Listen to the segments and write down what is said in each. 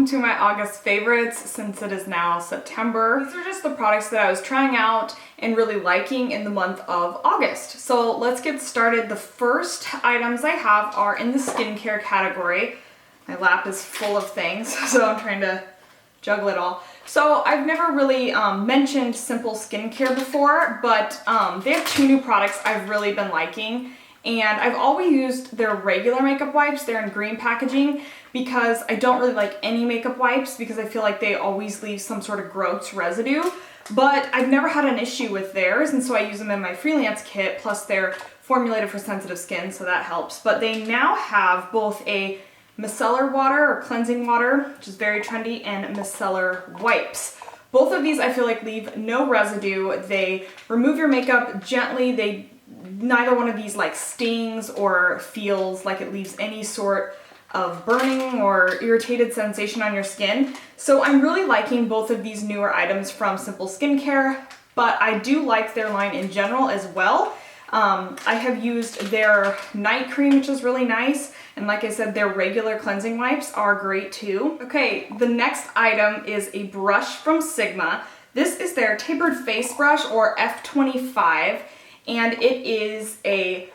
to my August favorites since it is now September. These are just the products that I was trying out and really liking in the month of August. So let's get started. The first items I have are in the skincare category. My lap is full of things, so I'm trying to juggle it all. So I've never really mentioned Simple Skincare before, but they have two new products I've really been liking. And I've always used their regular makeup wipes. They're in green packaging because I don't really like any makeup wipes because I feel like they always leave some sort of gross residue. But I've never had an issue with theirs, and so I use them in my freelance kit, plus they're formulated for sensitive skin, so that helps. But they now have both a micellar water or cleansing water, which is very trendy, and micellar wipes. Both of these I feel like leave no residue. They remove your makeup gently. Neither one of these like stings or feels like it leaves any sort of burning or irritated sensation on your skin. So I'm really liking both of these newer items from Simple Skincare, but I do like their line in general as well. I have used their night cream, which is really nice. And like I said, their regular cleansing wipes are great too. Okay, the next item is a brush from Sigma. This is their tapered face brush, or F25. And it is a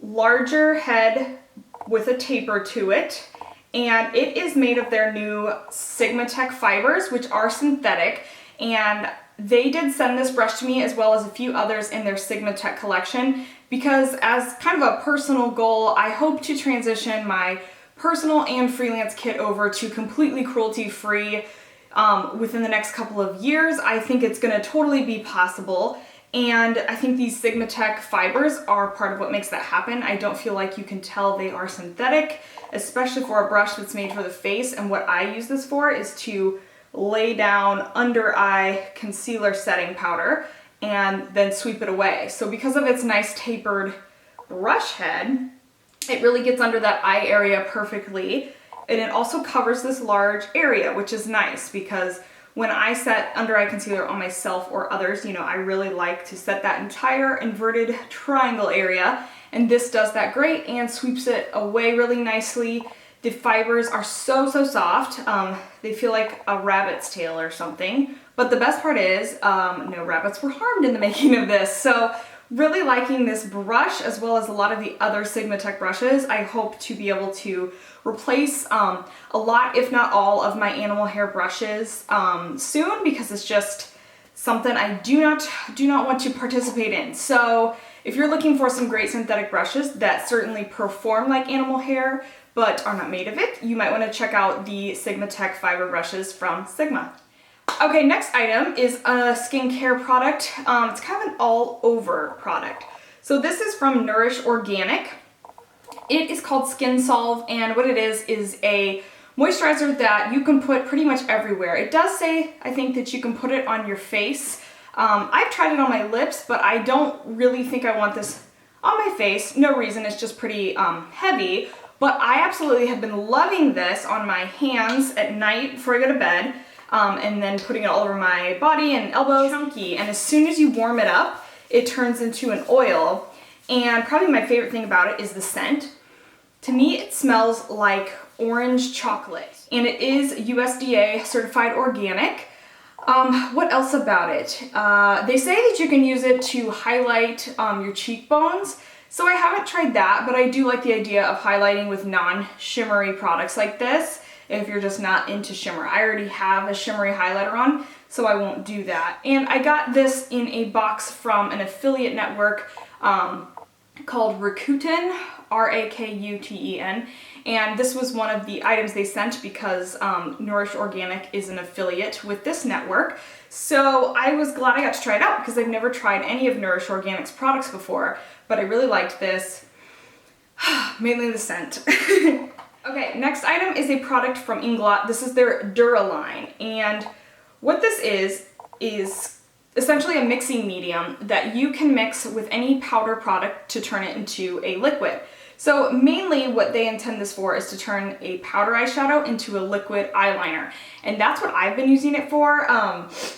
larger head with a taper to it. And it is made of their new Sigma Tech fibers, which are synthetic. And they did send this brush to me as well as a few others in their Sigma Tech collection because as kind of a personal goal, I hope to transition my personal and freelance kit over to completely cruelty-free within the next couple of years. I think it's gonna totally be possible. And I think these Sigma Tech fibers are part of what makes that happen. I don't feel like you can tell they are synthetic, especially for a brush that's made for the face. And what I use this for is to lay down under eye concealer setting powder and then sweep it away. So because of its nice tapered brush head, it really gets under that eye area perfectly. And it also covers this large area, which is nice because when I set under eye concealer on myself or others, you know, I really like to set that entire inverted triangle area, and this does that great and sweeps it away really nicely. The fibers are so soft. They feel like a rabbit's tail or something. But the best part is no rabbits were harmed in the making of this. So really liking this brush as well as a lot of the other Sigma Tech brushes. I hope to be able to replace a lot, if not all, of my animal hair brushes soon because it's just something I do not want to participate in. So if you're looking for some great synthetic brushes that certainly perform like animal hair but are not made of it, you might want to check out the Sigma Tech fiber brushes from Sigma. Okay, next item is a skincare product. It's kind of an all-over product. So this is from Nourish Organic. It is called Skin Solve, and what it is a moisturizer that you can put pretty much everywhere. It does say, I think, that you can put it on your face. I've tried it on my lips, but I don't really think I want this on my face. No reason, it's just pretty heavy. But I absolutely have been loving this on my hands at night before I go to bed. And then putting it all over my body and elbows. Chunky, and as soon as you warm it up, it turns into an oil. And probably my favorite thing about it is the scent. To me, it smells like orange chocolate, and it is USDA certified organic. What else about it? They say that you can use it to highlight your cheekbones. So I haven't tried that, but I do like the idea of highlighting with non-shimmery products like this. If you're just not into shimmer. I already have a shimmery highlighter on, so I won't do that. And I got this in a box from an affiliate network called Rakuten, R-A-K-U-T-E-N. And this was one of the items they sent because Nourish Organic is an affiliate with this network. So I was glad I got to try it out because I've never tried any of Nourish Organic's products before, but I really liked this. Mainly the scent. Okay, next item is a product from Inglot. This is their Dura line, and what this is essentially a mixing medium that you can mix with any powder product to turn it into a liquid. So mainly what they intend this for is to turn a powder eyeshadow into a liquid eyeliner. And that's what I've been using it for.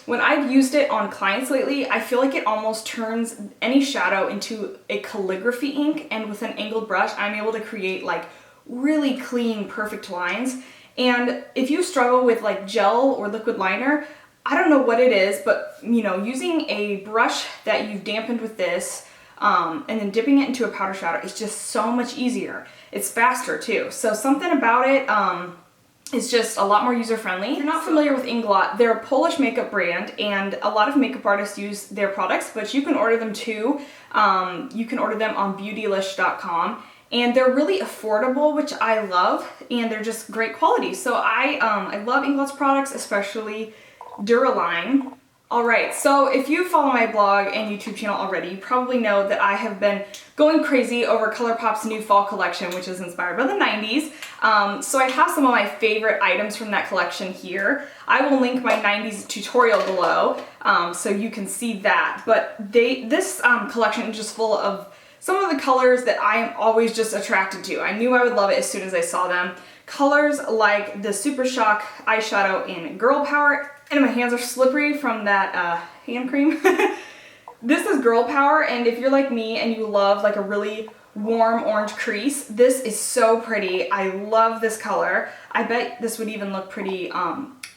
When I've used it on clients lately, I feel like it almost turns any shadow into a calligraphy ink, and with an angled brush, I'm able to create like really clean, perfect lines. And if you struggle with like gel or liquid liner, I don't know what it is, but you know, using a brush that you've dampened with this, and then dipping it into a powder shadow is just so much easier. It's faster too. So something about it is just a lot more user-friendly. If you're not familiar with Inglot, they're a Polish makeup brand, and a lot of makeup artists use their products, but you can order them too. You can order them on beautylish.com. And they're really affordable, which I love, and they're just great quality. So I love Inglot's products, especially Duraline. Alright, so if you follow my blog and YouTube channel already, you probably know that I have been going crazy over ColourPop's new fall collection, which is inspired by the 90s. So I have some of my favorite items from that collection here. I will link my 90s tutorial below, so you can see that. But this collection is just full of some of the colors that I am always just attracted to. I knew I would love it as soon as I saw them. Colors like the Super Shock eyeshadow in Girl Power, and my hands are slippery from that hand cream. This is Girl Power, and if you're like me and you love like a really warm orange crease, this is so pretty. I love this color. I bet this would even look pretty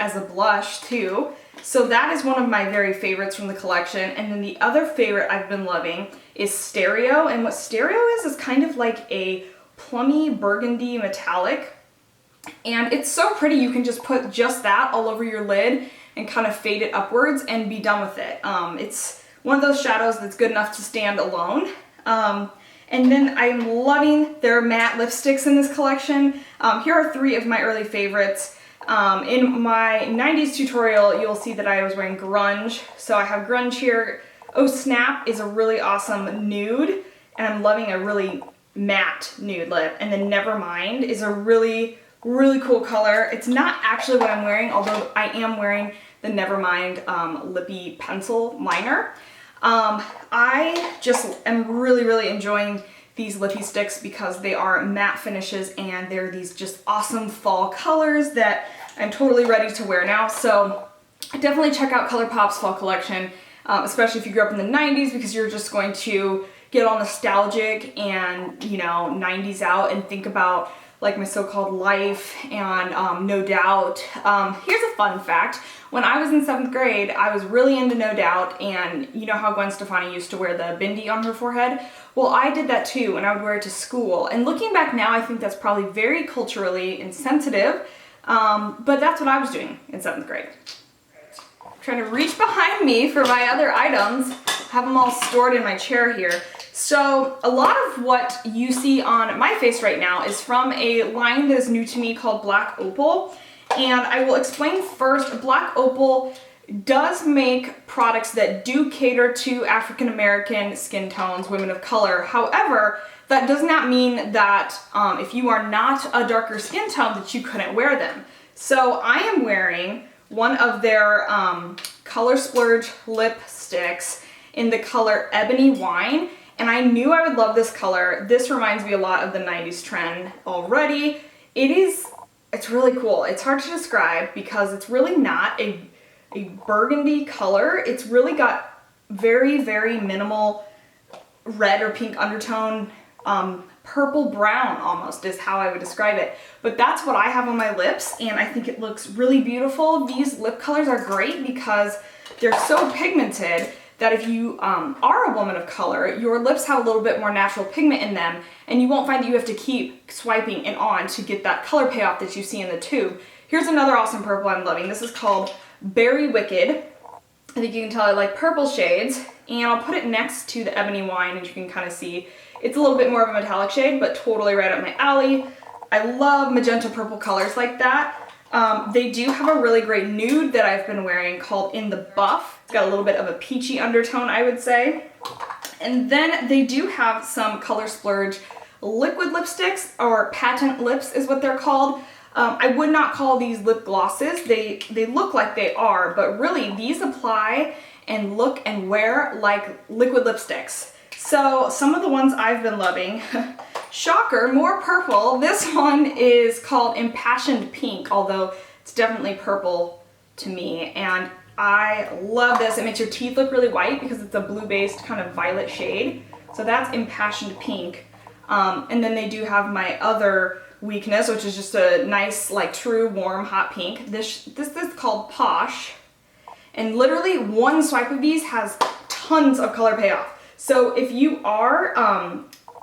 as a blush too. So that is one of my very favorites from the collection. And then the other favorite I've been loving is Stereo. And what Stereo is kind of like a plummy burgundy metallic. And it's so pretty, you can just put just that all over your lid and kind of fade it upwards and be done with it. It's one of those shadows that's good enough to stand alone. And then I'm loving their matte lipsticks in this collection. Here are 3 of my early favorites. In my 90s tutorial, you'll see that I was wearing grunge. So I have grunge here. Oh Snap is a really awesome nude, and I'm loving a really matte nude lip. And then Nevermind is a really cool color. It's not actually what I'm wearing, although I am wearing the Nevermind lippy pencil liner. I just am really enjoying these lippy sticks because they are matte finishes and they're these just awesome fall colors that I'm totally ready to wear now. So definitely check out ColourPop's fall collection, especially if you grew up in the 90s, because you're just going to get all nostalgic and, you know, 90s out and think about like My So-Called Life and No Doubt. Here's a fun fact. When I was in 7th grade, I was really into No Doubt, and you know how Gwen Stefani used to wear the bindi on her forehead? Well, I did that too, and I would wear it to school. And looking back now, I think that's probably very culturally insensitive, but that's what I was doing in 7th grade. I'm trying to reach behind me for my other items. I have them all stored in my chair here. So a lot of what you see on my face right now is from a line that is new to me called Black Opal. And I will explain first, Black Opal does make products that do cater to African American skin tones, women of color. However, that does not mean that if you are not a darker skin tone that you couldn't wear them. So I am wearing one of their Color Splurge lipsticks in the color Ebony Wine. And I knew I would love this color. This reminds me a lot of the 90s trend already. It's really cool. It's hard to describe because it's really not a burgundy color. It's really got very minimal red or pink undertone. Purple brown almost is how I would describe it. But that's what I have on my lips, and I think it looks really beautiful. These lip colors are great because they're so pigmented that if you are a woman of color, your lips have a little bit more natural pigment in them, and you won't find that you have to keep swiping and on to get that color payoff that you see in the tube. Here's another awesome purple I'm loving. This is called Berry Wicked. I think you can tell I like purple shades, and I'll put it next to the Ebony Wine, and you can kind of see it's a little bit more of a metallic shade, but totally right up my alley. I love magenta purple colors like that. They do have a really great nude that I've been wearing called In the Buff. It's got a little bit of a peachy undertone, I would say. And then they do have some Color Splurge liquid lipsticks, or patent lips is what they're called. I would not call these lip glosses. They look like they are, but really these apply and look and wear like liquid lipsticks. So some of the ones I've been loving, shocker, more purple. This one is called Impassioned Pink, although it's definitely purple to me, and I love this. It makes your teeth look really white because it's a blue-based kind of violet shade. So that's Impassioned Pink. And then they do have my other weakness, which is just a nice, like, true warm hot pink. This is called Posh, and literally one swipe of these has tons of color payoff. So if you are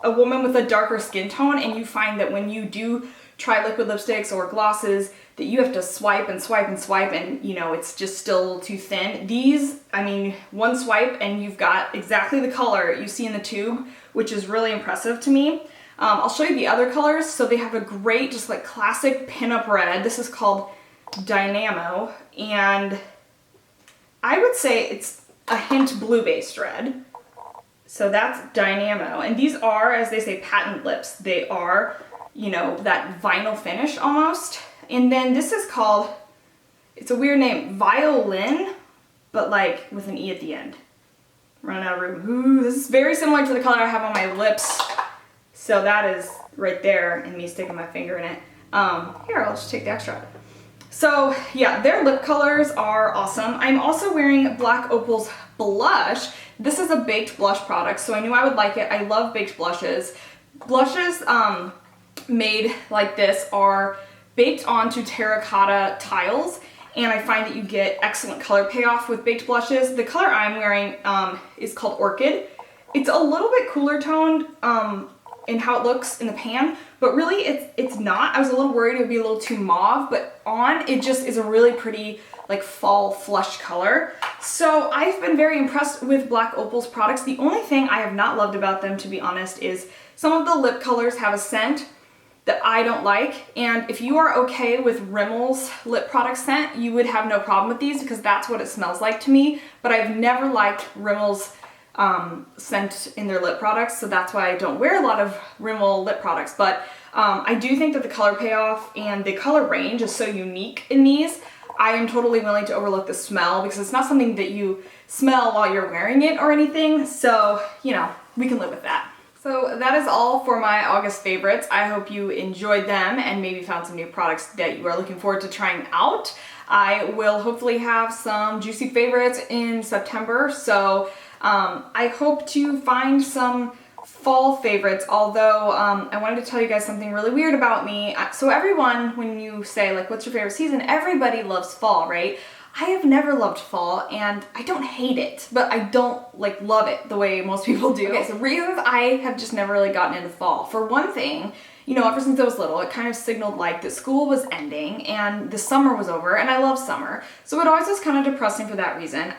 a woman with a darker skin tone and you find that when you do try liquid lipsticks or glosses that you have to swipe and swipe and swipe and, you know, it's just still too thin, these, I mean, one swipe and you've got exactly the color you see in the tube, which is really impressive to me. I'll show you the other colors. So they have a great, just like classic pinup red. This is called Dynamo, and I would say it's a hint blue-based red. So that's Dynamo, and these are, as they say, patent lips. They are, you know, that vinyl finish almost. And then this is called, it's a weird name, Violin, but like with an E at the end. Run out of room. Ooh, this is very similar to the color I have on my lips. So that is right there, and me sticking my finger in it. Here, I'll just take the extra. So yeah, their lip colors are awesome. I'm also wearing Black Opal's blush. This is a baked blush product, so I knew I would like it. I love baked blushes. Blushes made like this are baked onto terracotta tiles, and I find that you get excellent color payoff with baked blushes. The color I'm wearing is called Orchid. It's a little bit cooler toned in how it looks in the pan, but really it's not. I was a little worried it would be a little too mauve, but on it just is a really pretty like fall flush color. So I've been very impressed with Black Opal's products. The only thing I have not loved about them, to be honest, is some of the lip colors have a scent that I don't like, and if you are okay with Rimmel's lip product scent, you would have no problem with these because that's what it smells like to me, but I've never liked Rimmel's scent in their lip products, so that's why I don't wear a lot of Rimmel lip products. But I do think that the color payoff and the color range is so unique in these. I am totally willing to overlook the smell because it's not something that you smell while you're wearing it or anything, so, you know, we can live with that. So that is all for my August favorites. I hope you enjoyed them and maybe found some new products that you are looking forward to trying out. I will hopefully have some juicy favorites in September, so I hope to find some fall favorites, although I wanted to tell you guys something really weird about me. So everyone, when you say like, what's your favorite season? Everybody loves fall, right? I have never loved fall, and I don't hate it, but I don't like love it the way most people do. Okay, so reasons I have just never really gotten into fall. For one thing, you know, ever since I was little, it kind of signaled like that school was ending and the summer was over, and I love summer. So it always was kind of depressing for that reason.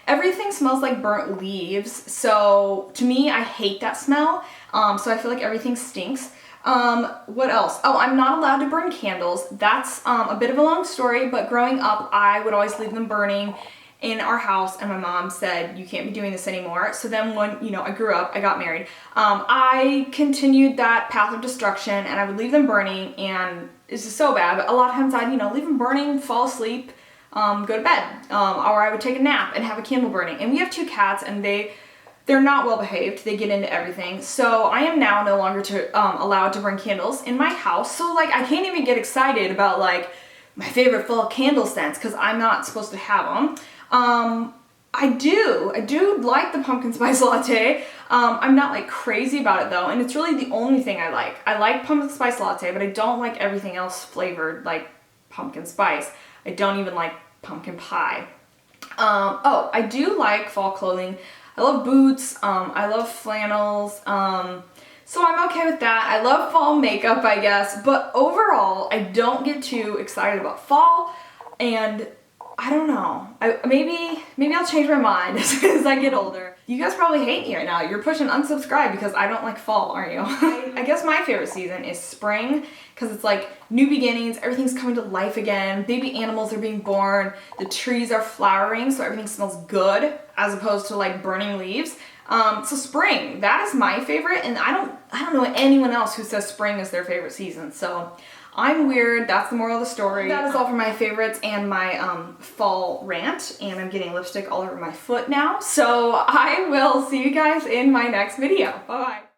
Everything smells like burnt leaves, so to me, I hate that smell. So I feel like everything stinks. What else? Oh, I'm not allowed to burn candles. That's a bit of a long story, but growing up, I would always leave them burning in our house, and my mom said, you can't be doing this anymore. So then when, you know, I grew up, I got married, I continued that path of destruction, and I would leave them burning, and it's just so bad. But a lot of times I'd, you know, leave them burning, fall asleep, go to bed, or I would take a nap and have a candle burning. And we have 2 cats, and they're not well behaved. They get into everything. So I am now no longer allowed to burn candles in my house. So like I can't even get excited about like my favorite fall candle scents because I'm not supposed to have them. I do like the pumpkin spice latte. I'm not like crazy about it though, and it's really the only thing I like. I like pumpkin spice latte, but I don't like everything else flavored like pumpkin spice. I don't even like pumpkin pie. Oh, I do like fall clothing. I love boots, I love flannels, so I'm okay with that. I love fall makeup, I guess, but overall, I don't get too excited about fall, and I don't know. Maybe I'll change my mind as I get older. You guys probably hate me right now. You're pushing unsubscribe because I don't like fall, aren't you? I guess my favorite season is spring because it's like new beginnings, everything's coming to life again, baby animals are being born, the trees are flowering, so everything smells good as opposed to like burning leaves. So spring, that is my favorite, and I don't know anyone else who says spring is their favorite season, so I'm weird. That's the moral of the story. That is all for my favorites and my fall rant, and I'm getting lipstick all over my foot now, so I will see you guys in my next video. Bye-bye.